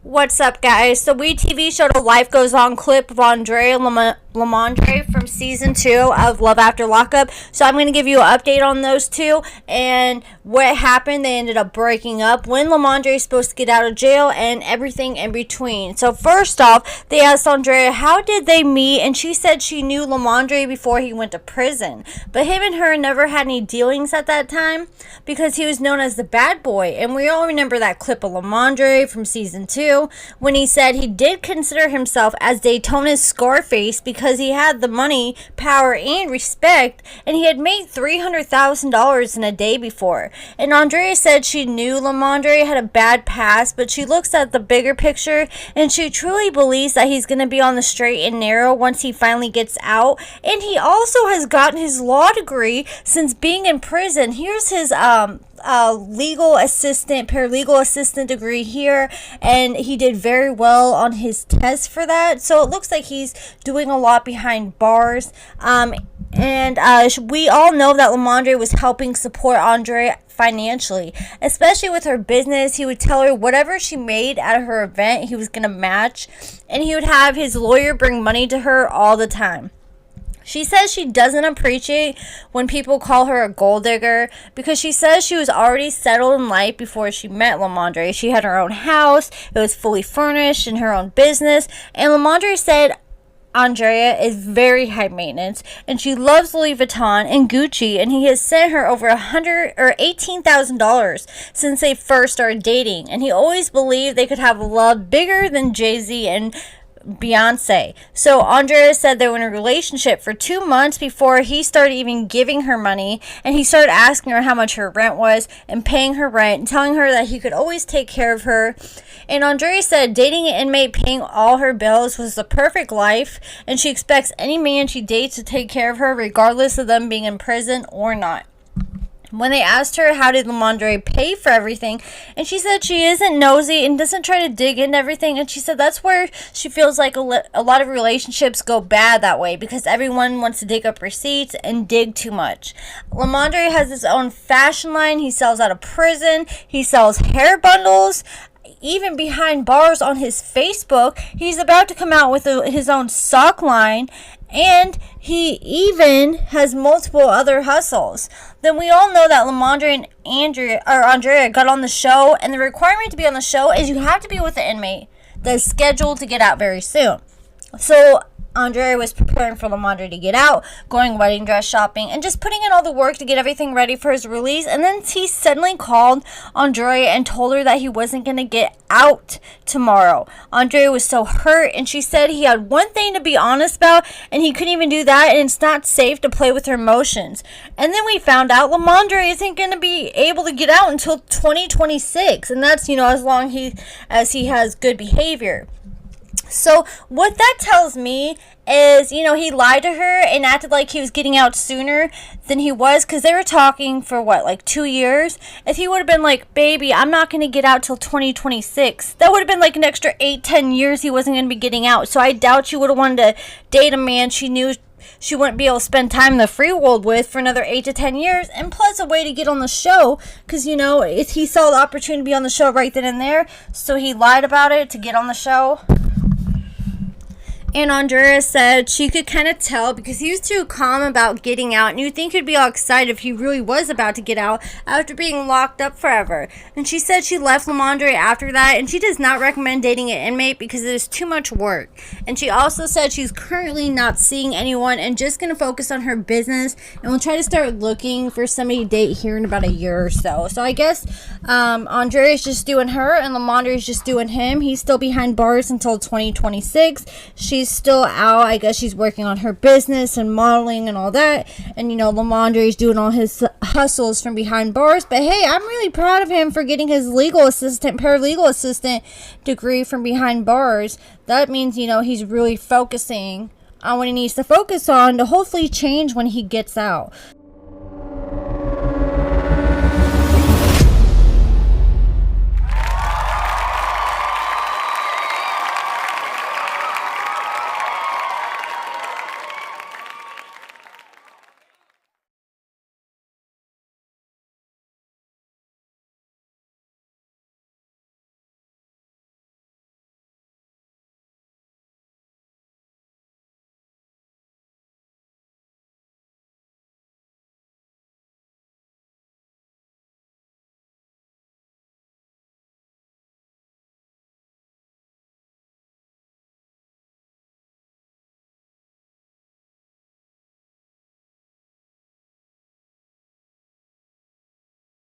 What's up, guys? So we TV showed a Life Goes On clip of Andrea and Lamondre from season 2 of Love After Lockup. So I'm going to give you an update on those two and what happened. They ended up breaking up, when Lamondre is supposed to get out of jail, and everything in between. So first off, they asked Andrea how did they meet, and she said she knew Lamondre before he went to prison. But him and her never had any dealings at that time because he was known as the bad boy. And we all remember that clip of Lamondre from season 2 when he said he did consider himself as Daytona's Scarface because he had the money, power, and respect, and he had made $300,000 in a day before. And Andrea said she knew Lamondre had a bad past, but she looks at the bigger picture and she truly believes that he's going to be on the straight and narrow once he finally gets out. And he also has gotten his law degree since being in prison. Here's his paralegal assistant degree here, and he did very well on his test for that. So it looks like he's doing a lot behind bars. We all know that Lamondre was helping support Andrea financially, especially with her business. He would tell her whatever she made at her event, he was going to match, and he would have his lawyer bring money to her all the time. She says she doesn't appreciate when people call her a gold digger because she says she was already settled in life before she met Lamondre. She had her own house, it was fully furnished, and her own business. And Lamondre said Andrea is very high maintenance and she loves Louis Vuitton and Gucci, and he has sent her over $18,000 since they first started dating. And he always believed they could have a love bigger than Jay-Z and Beyonce. So Andrea said they were in a relationship for 2 months before he started even giving her money, and he started asking her how much her rent was and paying her rent and telling her that he could always take care of her. And Andrea said dating an inmate paying all her bills was the perfect life, and she expects any man she dates to take care of her regardless of them being in prison or not. When they asked her how did Lamondre pay for everything, and she said she isn't nosy and doesn't try to dig into everything, and she said that's where she feels like a lot of relationships go bad that way because everyone wants to dig up receipts and dig too much. Lamondre has his own fashion line. He sells out of prison. He sells hair bundles. Even behind bars on his Facebook, he's about to come out with his own sock line, and he even has multiple other hustles. Then we all know that Lamondre and Andrea got on the show, and the requirement to be on the show is you have to be with the inmate that's scheduled to get out very soon. So Andrea was preparing for Lamondre to get out, going wedding dress shopping, and just putting in all the work to get everything ready for his release. And then he suddenly called Andrea and told her that he wasn't going to get out tomorrow. Andrea was so hurt, and she said he had one thing to be honest about, and he couldn't even do that, and it's not safe to play with her emotions. And then we found out Lamondre isn't going to be able to get out until 2026, and that's, as long as he has good behavior. So what that tells me is, he lied to her and acted like he was getting out sooner than he was, because they were talking for 2 years. If he would have been like, baby, I'm not going to get out till 2026, that would have been like an extra 8-10 years he wasn't going to be getting out. So I doubt she would have wanted to date a man she knew she wouldn't be able to spend time in the free world with for another 8 to 10 years, and plus a way to get on the show, because if he saw the opportunity to be on the show right then and there, so he lied about it to get on the show. And Andrea said she could kind of tell because he was too calm about getting out, and you'd think he'd be all excited if he really was about to get out after being locked up forever. And she said she left Lamondre after that, and she does not recommend dating an inmate because it is too much work. And she also said she's currently not seeing anyone and just going to focus on her business, and will try to start looking for somebody to date here in about a year or so. So I guess Andrea is just doing her, and Lamondre is just doing him. He's still behind bars until 2026. She's still out. I guess she's working on her business and modeling and all that. And Lamondre is doing all his hustles from behind bars. But hey, I'm really proud of him for getting his paralegal assistant degree from behind bars. That means, he's really focusing on what he needs to focus on to hopefully change when he gets out.